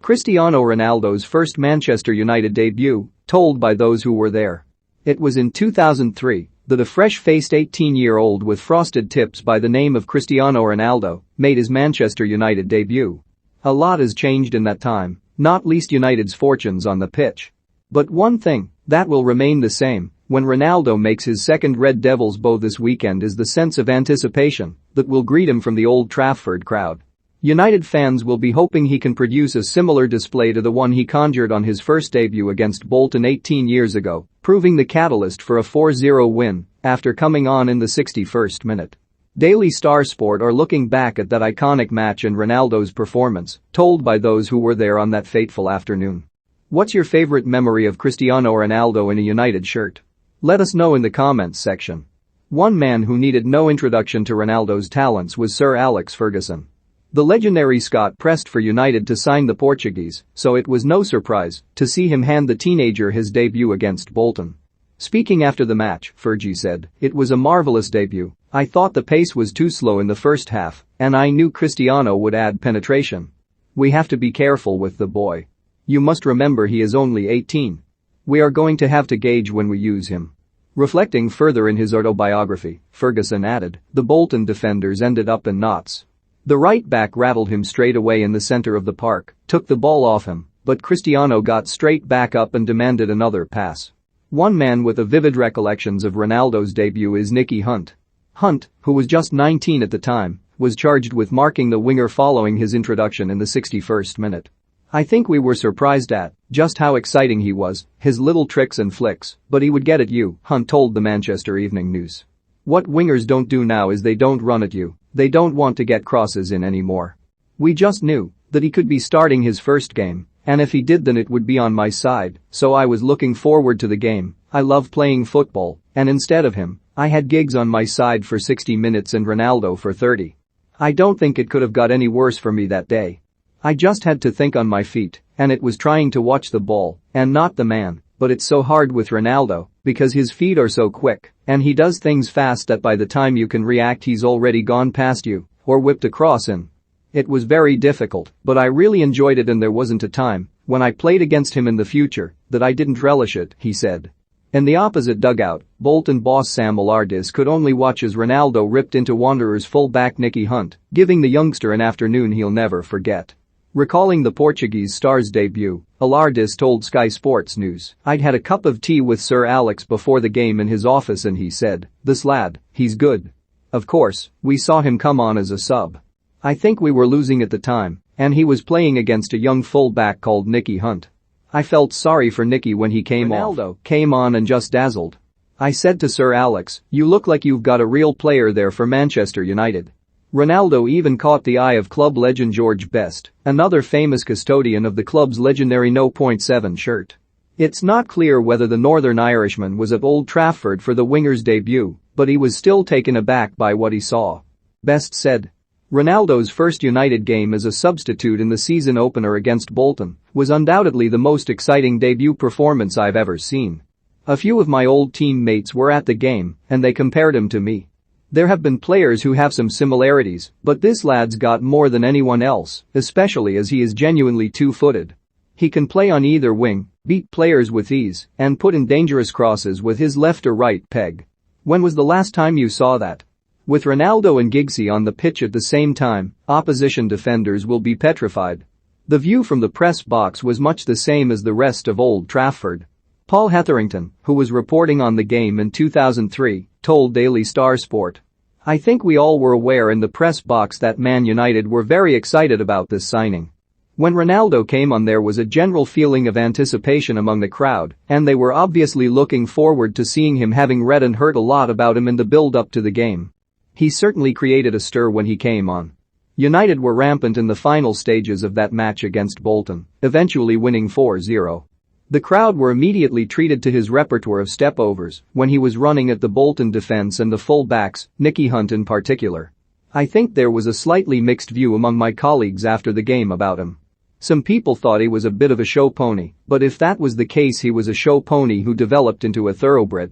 Cristiano Ronaldo's first Manchester United debut, told by those who were there. It was in 2003 that a fresh-faced 18-year-old with frosted tips by the name of Cristiano Ronaldo made his Manchester United debut. A lot has changed in that time, not least United's fortunes on the pitch. But one thing that will remain the same when Ronaldo makes his second Red Devils bow this weekend is the sense of anticipation that will greet him from the Old Trafford crowd. United fans will be hoping he can produce a similar display to the one he conjured on his first debut against Bolton 18 years ago, proving the catalyst for a 4-0 win after coming on in the 61st minute. Daily Star Sport are looking back at that iconic match and Ronaldo's performance, told by those who were there on that fateful afternoon. What's your favorite memory of Cristiano Ronaldo in a United shirt? Let us know in the comments section. One man who needed no introduction to Ronaldo's talents was Sir Alex Ferguson. The legendary Scot pressed for United to sign the Portuguese, so it was no surprise to see him hand the teenager his debut against Bolton. Speaking after the match, Fergie said, "It was a marvelous debut. I thought the pace was too slow in the first half, and I knew Cristiano would add penetration. We have to be careful with the boy. You must remember he is only 18. We are going to have to gauge when we use him." Reflecting further in his autobiography, Ferguson added, "The Bolton defenders ended up in knots. The right back rattled him straight away in the center of the park, took the ball off him, but Cristiano got straight back up and demanded another pass." One man with a vivid recollections of Ronaldo's debut is Nicky Hunt. Hunt, who was just 19 at the time, was charged with marking the winger following his introduction in the 61st minute. "I think we were surprised at just how exciting he was, his little tricks and flicks, but he would get at you," Hunt told the Manchester Evening News. "What wingers don't do now is they don't run at you. They don't want to get crosses in anymore. We just knew that he could be starting his first game, and if he did then it would be on my side, so I was looking forward to the game. I love playing football, and instead of him, I had Giggs on my side for 60 minutes and Ronaldo for 30. I don't think it could have got any worse for me that day. I just had to think on my feet, and it was trying to watch the ball and not the man, but it's so hard with Ronaldo because his feet are so quick and he does things fast that by the time you can react he's already gone past you or whipped a cross in. It was very difficult, but I really enjoyed it and there wasn't a time when I played against him in the future that I didn't relish it," he said. In the opposite dugout, Bolton boss Sam Allardyce could only watch as Ronaldo ripped into Wanderers full-back Nicky Hunt, giving the youngster an afternoon he'll never forget. Recalling the Portuguese star's debut, Allardyce told Sky Sports News, "I'd had a cup of tea with Sir Alex before the game in his office and he said, 'This lad, he's good.' Of course, we saw him come on as a sub. I think we were losing at the time, and he was playing against a young full-back called Nicky Hunt. I felt sorry for Nicky when he came on and just dazzled. I said to Sir Alex, 'You look like you've got a real player there for Manchester United.'" Ronaldo even caught the eye of club legend George Best, another famous custodian of the club's legendary No. 7 shirt. It's not clear whether the Northern Irishman was at Old Trafford for the winger's debut, but he was still taken aback by what he saw. Best said, "Ronaldo's first United game as a substitute in the season opener against Bolton was undoubtedly the most exciting debut performance I've ever seen. A few of my old teammates were at the game and they compared him to me. There have been players who have some similarities, but this lad's got more than anyone else, especially as he is genuinely two-footed. He can play on either wing, beat players with ease, and put in dangerous crosses with his left or right peg. When was the last time you saw that?" With Ronaldo and Giggsy on the pitch at the same time, opposition defenders will be petrified. The view from the press box was much the same as the rest of Old Trafford. Paul Hetherington, who was reporting on the game in 2003, told Daily Star Sport, "I think we all were aware in the press box that Man United were very excited about this signing. When Ronaldo came on there was a general feeling of anticipation among the crowd and they were obviously looking forward to seeing him, having read and heard a lot about him in the build-up to the game. He certainly created a stir when he came on." United were rampant in the final stages of that match against Bolton, eventually winning 4-0. The crowd were immediately treated to his repertoire of step-overs when he was running at the Bolton defense and the full-backs, Nicky Hunt in particular. I think there was a slightly mixed view among my colleagues after the game about him. Some people thought he was a bit of a show pony, but if that was the case he was a show pony who developed into a thoroughbred.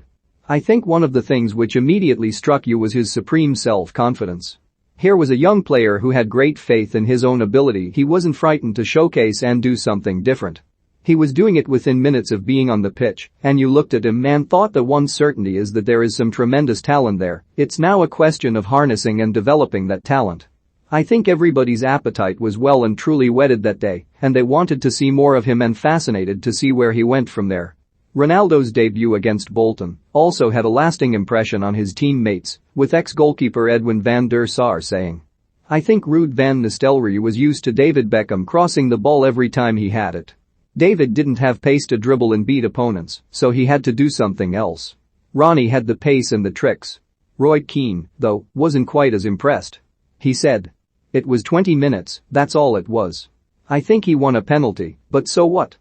I think one of the things which immediately struck you was his supreme self-confidence. Here was a young player who had great faith in his own ability. He wasn't frightened to showcase and do something different. He was doing it within minutes of being on the pitch, and you looked at him and thought the one certainty is that there is some tremendous talent there. It's now a question of harnessing and developing that talent. I think everybody's appetite was well and truly whetted that day, and they wanted to see more of him and fascinated to see where he went from there. Ronaldo's debut against Bolton also had a lasting impression on his teammates, with ex-goalkeeper Edwin van der Sar saying, "I think Ruud van Nistelrooy was used to David Beckham crossing the ball every time he had it. David didn't have pace to dribble and beat opponents, so he had to do something else. Ronnie had the pace and the tricks. Roy Keane, though, wasn't quite as impressed. He said. It was 20 minutes, that's all it was. I think he won a penalty, but so what?